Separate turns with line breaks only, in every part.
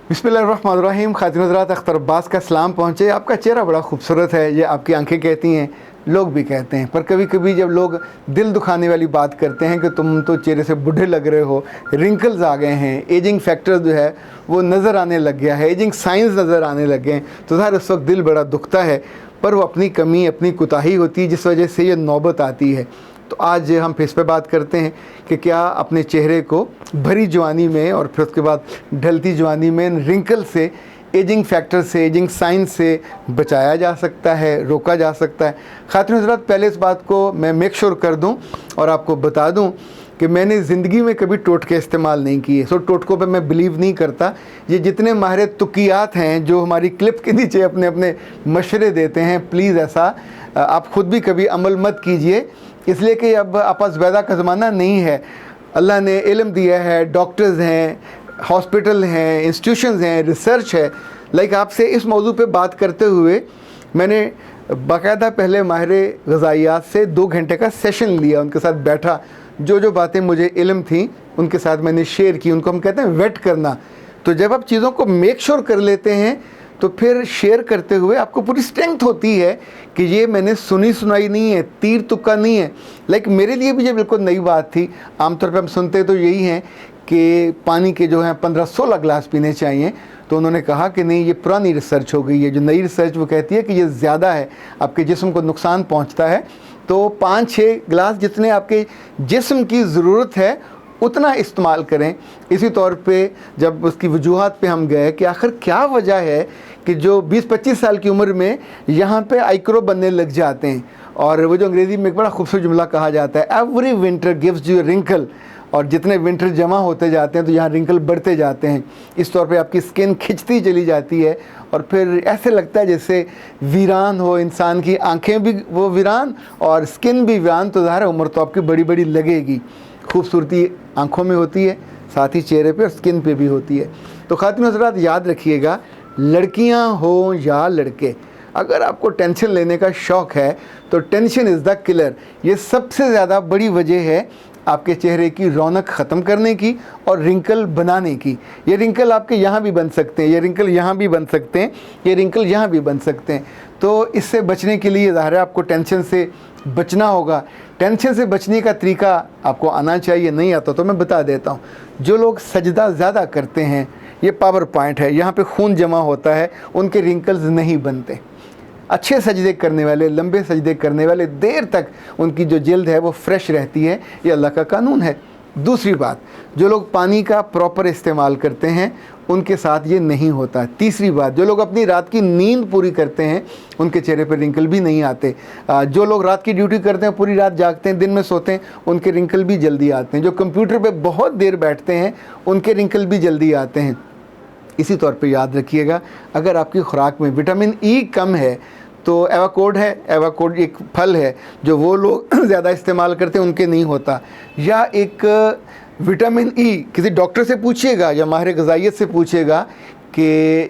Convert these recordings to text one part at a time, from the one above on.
बिस्मिल्लाहिर्रहमानिर्रहीम। खातिन हज़रात, अख्तर अब्बास का सलाम पहुँचे। आपका चेहरा बड़ा खूबसूरत है, ये आपकी आंखें कहती हैं, लोग भी कहते हैं। पर कभी कभी जब लोग दिल दुखाने वाली बात करते हैं कि तुम तो चेहरे से बूढ़े लग रहे हो, रिंकल्स आ गए हैं, एजिंग फैक्टर जो है वो नज़र आने लग गया है, एजिंग साइंस नज़र आने लग गए हैं, तो ज़ाहिर उस वक्त दिल बड़ा दुखता है। पर वो अपनी कमी, अपनी कोताही होती है जिस वजह से ये नौबत आती है। तो आज हम फिर इस पर बात करते हैं कि क्या अपने चेहरे को भरी जवानी में और फिर उसके बाद ढलती जवानी में रिंकल से, एजिंग फैक्टर से, एजिंग साइंस से बचाया जा सकता है, रोका जा सकता है। खातिन हज़रात, पहले इस बात को मैं मेक श्योर कर दूं और आपको बता दूं कि मैंने ज़िंदगी में कभी टोटके इस्तेमाल नहीं किए। सो टोटकों पे मैं बिलीव नहीं करता। ये जितने माहिर तुकियात हैं जो हमारी क्लिप के नीचे अपने अपने मशवरे देते हैं, प्लीज़ ऐसा आप ख़ुद भी कभी अमल मत कीजिए, इसलिए कि अब आपस वैदा का ज़माना नहीं है। अल्लाह ने इल्म दिया है, डॉक्टर्स हैं, हॉस्पिटल हैं, इंस्टीट्यूशंस हैं, रिसर्च है। लाइक आपसे इस मौजू पे बात करते हुए मैंने बाकायदा पहले माहिर ग़िज़ाइयात से 2 घंटे का सेशन लिया, उनके साथ बैठा, जो बातें मुझे इल्म थी उनके साथ मैंने शेयर की। उनको हम कहते हैं वेट करना। तो जब आप चीज़ों को मेक श्योर कर लेते हैं तो फिर शेयर करते हुए आपको पूरी स्ट्रेंथ होती है कि ये मैंने सुनी सुनाई नहीं है, तीर तुक्का नहीं है। लाइक मेरे लिए भी ये बिल्कुल नई बात थी। आमतौर पे हम सुनते तो यही हैं कि पानी के जो हैं 15-16 गिलास पीने चाहिए, तो उन्होंने कहा कि नहीं, ये पुरानी रिसर्च हो गई है। जो नई रिसर्च वो कहती है कि ये ज़्यादा है, आपके जिस्म को नुकसान पहुँचता है। तो 5-6 गिलास जितने आपके जिस्म की ज़रूरत है उतना इस्तेमाल करें। इसी तौर पे जब उसकी वजूहात पे हम गए कि आखिर क्या वजह है कि जो 20-25 साल की उम्र में यहाँ पे आइक्रो बनने लग जाते हैं, और वो जो अंग्रेज़ी में एक बड़ा खूबसूरत जुमला कहा जाता है, every winter gives you wrinkle, और जितने विंटर जमा होते जाते हैं तो यहाँ रिंकल बढ़ते जाते हैं। इस तौर पे आपकी स्किन खिंचती चली जाती है और फिर ऐसे लगता है जैसे वीरान हो इंसान की आंखें भी वो वीरान और स्किन भी वीरान। तो ज़ाहिर है उम्र तो आपकी बड़ी बड़ी लगेगी। खूबसूरती आंखों में होती है, साथ ही चेहरे पे और स्किन पे भी होती है। तो खातिन हज़रात, याद रखिएगा, लड़कियां हो या लड़के, अगर आपको टेंशन लेने का शौक़ है तो टेंशन इज़ द किलर। ये सबसे ज़्यादा बड़ी वजह है आपके चेहरे की रौनक ख़त्म करने की और रिंकल बनाने की। ये रिंकल आपके यहाँ भी बन सकते हैं, ये रिंकल यहाँ भी बन सकते हैं, ये रिंकल यहाँ भी बन सकते हैं। तो इससे बचने के लिए ज़ाहिर है आपको टेंशन से बचना होगा। टेंशन से बचने का तरीका आपको आना चाहिए। नहीं आता तो मैं बता देता हूँ। जो लोग सजदा ज़्यादा करते हैं, ये पावर पॉइंट है, यहाँ पे खून जमा होता है, उनके रिंकल्स नहीं बनते। अच्छे सजदे करने वाले, लंबे सजदे करने वाले, देर तक उनकी जो जल्द है वो फ्रेश रहती है। ये अल्लाह का कानून है। दूसरी बात, जो लोग पानी का प्रॉपर इस्तेमाल करते हैं उनके साथ ये नहीं होता। तीसरी बात, जो लोग अपनी रात की नींद पूरी करते हैं उनके चेहरे पर रिंकल भी नहीं आते। जो लोग रात की ड्यूटी करते हैं, पूरी रात जागते हैं, दिन में सोते हैं, उनके रिंकल भी जल्दी आते हैं। जो कंप्यूटर पे बहुत देर बैठते हैं उनके रिंकल भी जल्दी आते हैं। इसी तौर पे याद रखिएगा, अगर आपकी खुराक में विटामिन ई कम है तो एवाकोड है, एवाकोड एक फल है जो वो लोग ज़्यादा इस्तेमाल करते हैं उनके नहीं होता। या एक विटामिन ई, किसी डॉक्टर से पूछिएगा या माहिर ग़िज़ाइयत से पूछिएगा कि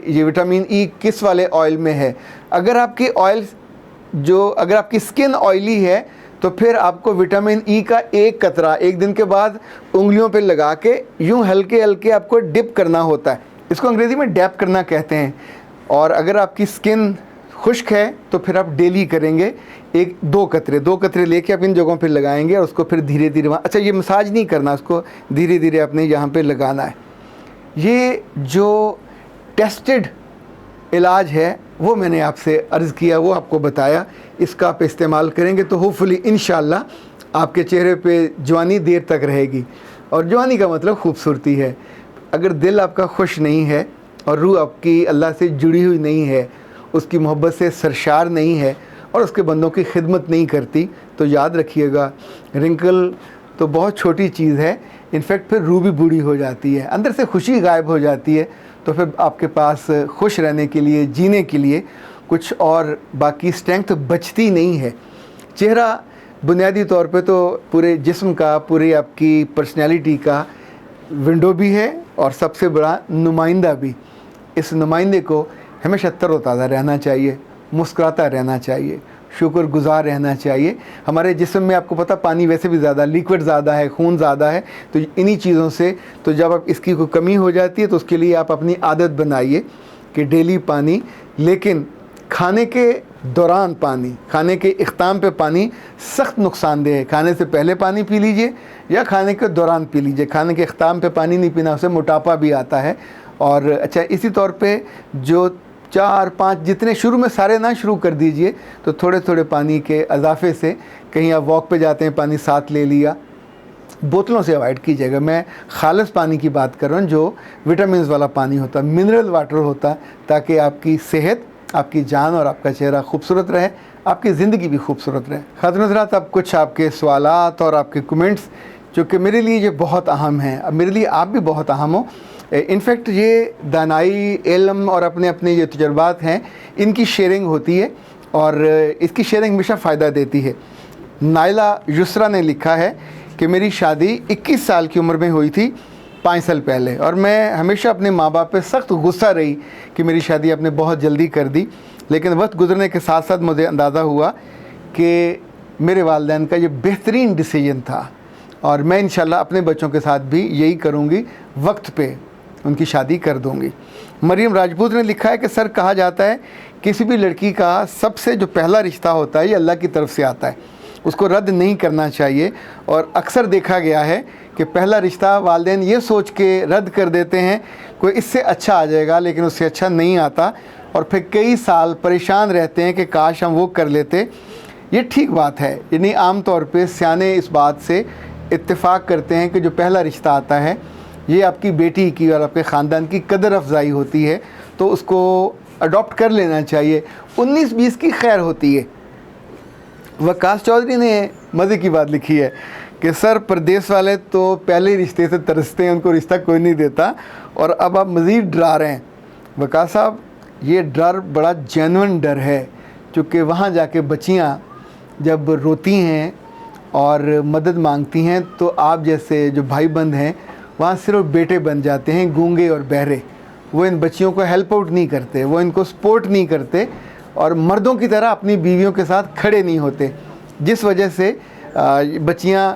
ये विटामिन ई किस वाले ऑयल में है। अगर आपकी अगर आपकी स्किन ऑयली है तो फिर आपको विटामिन ई का एक कतरा एक दिन के बाद उंगलियों पे लगा के यूँ हल्के हल्के आपको डिप करना होता है। इसको अंग्रेज़ी में डैप करना कहते हैं। और अगर आपकी स्किन खुश्क है तो फिर आप डेली करेंगे 1-2 कतरे लेके आप इन जगहों पे लगाएंगे और उसको फिर धीरे धीरे वहाँ, अच्छा ये मसाज नहीं करना, उसको धीरे धीरे अपने यहाँ पे लगाना है। ये जो टेस्टेड इलाज है वो मैंने आपसे अर्ज़ किया, वो आपको बताया। इसका आप इस्तेमाल करेंगे तो होपफुली इंशाल्लाह आपके चेहरे पे जवानी देर तक रहेगी। और जवानी का मतलब खूबसूरती है। अगर दिल आपका खुश नहीं है और रूह आपकी अल्लाह से जुड़ी हुई नहीं है, उसकी मोहब्बत से सरशार नहीं है और उसके बंदों की खिदमत नहीं करती, तो याद रखिएगा रिंकल तो बहुत छोटी चीज़ है। इनफैक्ट फिर रूह भी बूढ़ी हो जाती है, अंदर से खुशी गायब हो जाती है। तो फिर आपके पास खुश रहने के लिए, जीने के लिए कुछ और बाकी स्ट्रेंथ बचती नहीं है। चेहरा बुनियादी तौर पे तो पूरे जिस्म का, पूरी आपकी पर्सनैलिटी का विंडो भी है और सबसे बड़ा नुमाइंदा भी। इस नुमाइंदे को हमेशा तरोताज़ा रहना चाहिए, मुस्कुराता रहना चाहिए, शुक्रगुजार रहना चाहिए। हमारे जिस्म में आपको पता पानी वैसे भी ज़्यादा, लिक्विड ज़्यादा है, खून ज़्यादा है, तो इन्हीं चीज़ों से तो जब आप इसकी कोई कमी हो जाती है तो उसके लिए आप अपनी आदत बनाइए कि डेली पानी, लेकिन खाने के दौरान पानी, खाने के इख्ताम पे पानी सख्त नुकसानदेह है। खाने से पहले पानी पी लीजिए या खाने के दौरान पी लीजिए। खाने के इख्ताम पे पानी नहीं पीना, उससे मोटापा भी आता है। और अच्छा, इसी तौर पे जो 4-5 जितने शुरू में सारे ना शुरू कर दीजिए, तो थोड़े थोड़े पानी के इजाफे से, कहीं आप वॉक पे जाते हैं पानी साथ ले लिया। बोतलों से अवॉइड कीजिएगा। मैं खालिस पानी की बात कर रहा हूँ, जो विटामिन वाला पानी होता है, मिनरल वाटर होता है, ताकि आपकी सेहत, आपकी जान और आपका चेहरा खूबसूरत रहे, आपकी ज़िंदगी भी खूबसूरत रहे। खातिन हज़रात, अब कुछ आपके सवालात और आपके कमेंट्स जो कि मेरे लिए ये बहुत अहम हैं, अब मेरे लिए आप भी बहुत अहम हो। इनफैक्ट ये दानाई, इल्म और अपने अपने ये तजुर्बात हैं, इनकी शेयरिंग होती है और इसकी शेयरिंग हमेशा फ़ायदा देती है। नाइला युसरा ने लिखा है कि मेरी शादी 21 साल की उम्र में हुई थी 5 साल पहले, और मैं हमेशा अपने माँ बाप पे सख्त गुस्सा रही कि मेरी शादी आपने बहुत जल्दी कर दी। लेकिन वक्त गुजरने के साथ साथ मुझे अंदाज़ा हुआ कि मेरे वालिदैन का ये बेहतरीन डिसीजन था और मैं इंशाल्लाह अपने बच्चों के साथ भी यही करूँगी, वक्त पे उनकी शादी कर दूँगी। मरियम राजपूत ने लिखा है कि सर, कहा जाता है किसी भी लड़की का सबसे जो पहला रिश्ता होता है ये अल्लाह की तरफ से आता है, उसको रद्द नहीं करना चाहिए। और अक्सर देखा गया है कि पहला रिश्ता वालिदैन ये सोच के रद्द कर देते हैं कोई इससे अच्छा आ जाएगा, लेकिन उससे अच्छा नहीं आता और फिर कई साल परेशान रहते हैं कि काश हम वो कर लेते। ये ठीक बात है, यानी आम तौर पे सियाने इस बात से इत्तेफाक करते हैं कि जो पहला रिश्ता आता है ये आपकी बेटी की और आपके ख़ानदान की कदर अफजाई होती है, तो उसको अडॉप्ट कर लेना चाहिए। 19-20 की खैर होती है। वकास चौधरी ने मज़े की बात लिखी है कि सर, परदेस वाले तो पहले रिश्ते से तरसते हैं, उनको रिश्ता कोई नहीं देता और अब आप मज़ीद डरा रहे हैं। वकास साहब, ये डर बड़ा जेन्युइन डर है, क्योंकि वहाँ जाके बच्चियाँ जब रोती हैं और मदद मांगती हैं तो आप जैसे जो भाई बंद हैं वहाँ सिर्फ बेटे बन जाते हैं, गूंगे और बहरे। वो इन बच्चियों को हेल्प आउट नहीं करते, वो इनको सपोर्ट नहीं करते और मर्दों की तरह अपनी बीवियों के साथ खड़े नहीं होते, जिस वजह से बच्चियाँ,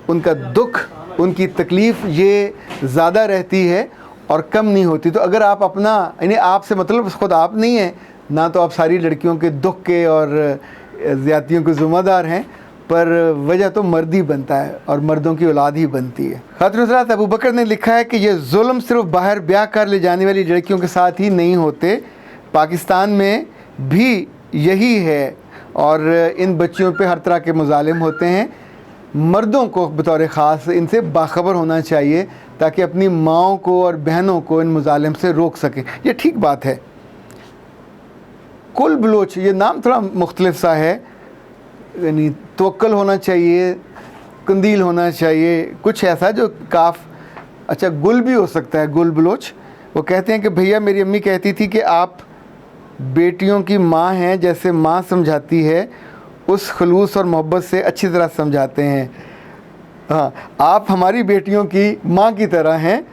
उनका दुख, उनकी तकलीफ़ ये ज़्यादा रहती है और कम नहीं होती। तो अगर आप अपना, यानी आपसे मतलब ख़ुद आप नहीं हैं ना, तो आप सारी लड़कियों के दुख के और ज़्यादतियों के ज़िम्मेदार हैं, पर वजह तो मर्द ही बनता है और मर्दों की औलाद ही बनती है। खातिन हज़रात, अबू बकर ने लिखा है कि ये जुल्म सिर्फ बाहर ब्याह कर ले जाने वाली लड़कियों के साथ ही नहीं होते, पाकिस्तान में भी यही है और इन बच्चियों पे हर तरह के मुजालिम होते हैं। मर्दों को बतौर ख़ास इनसे बाखबर होना चाहिए ताकि अपनी माओं को और बहनों को इन मुजालिम से रोक सकें। ये ठीक बात है। कुल बलोच, ये नाम थोड़ा मुख्तलिफ सा है, यानी तवक्कल होना चाहिए, कंदील होना चाहिए, कुछ ऐसा जो काफ, अच्छा गुल भी हो सकता है, गुल बलोच। वो कहते हैं कि भैया, मेरी अम्मी कहती थी कि आप बेटियों की माँ हैं, जैसे माँ समझाती है उस खलूस और मोहब्बत से अच्छी तरह समझाते हैं। हाँ, आप हमारी बेटियों की माँ की तरह हैं।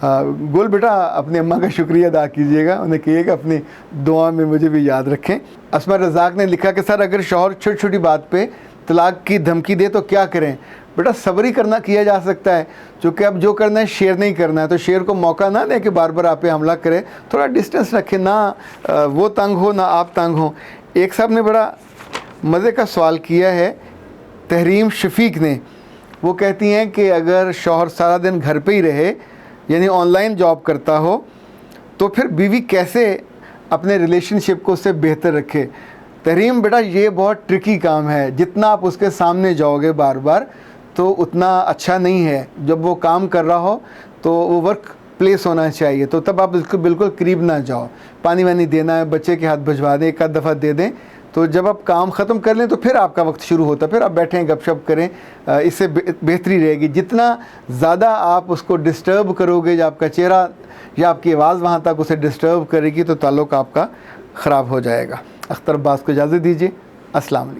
गुल बेटा, अपनी अम्मा का शुक्रिया अदा कीजिएगा, उन्हें कहिएगा अपनी दुआ में मुझे भी याद रखें। असमा रज़ाक ने लिखा कि सर, अगर शौहर छोटी छोटी बात पे तलाक की धमकी दे तो क्या करें? बेटा, सब्र ही करना किया जा सकता है, क्योंकि अब जो करना है शेर नहीं करना है, तो शेर को मौका ना दें कि बार बार आप पे हमला करें। थोड़ा डिस्टेंस रखें, ना वो तंग हो ना आप तंग हो। एक साहब ने बड़ा मज़े का सवाल किया है, तहरीम शफीक ने। वो कहती हैं कि अगर शौहर सारा दिन घर पे ही रहे, यानी ऑनलाइन जॉब करता हो, तो फिर बीवी कैसे अपने रिलेशनशिप को उससे बेहतर रखे? तहरीम बेटा, ये बहुत ट्रिकी काम है। जितना आप उसके सामने जाओगे बार बार तो उतना अच्छा नहीं है। जब वो काम कर रहा हो तो वो वर्क प्लेस होना चाहिए, तो तब आप उसको बिल्कुल करीब ना जाओ। पानी वानी देना है, बच्चे के हाथ भिजवा दें, एक आध दफ़ा दे दें, तो जब आप काम ख़त्म कर लें तो फिर आपका वक्त शुरू होता है, फिर आप बैठें गपशप करें, इससे बेहतरी रहेगी। जितना ज़्यादा आप उसको डिस्टर्ब करोगे, या आपका चेहरा या आपकी आवाज़ वहाँ तक उसे डिस्टर्ब करेगी, तो ताल्लुक़ आपका ख़राब हो जाएगा। अख्तर अब्बास को इजाज़त दीजिए। अस्सलाम वालेकुम।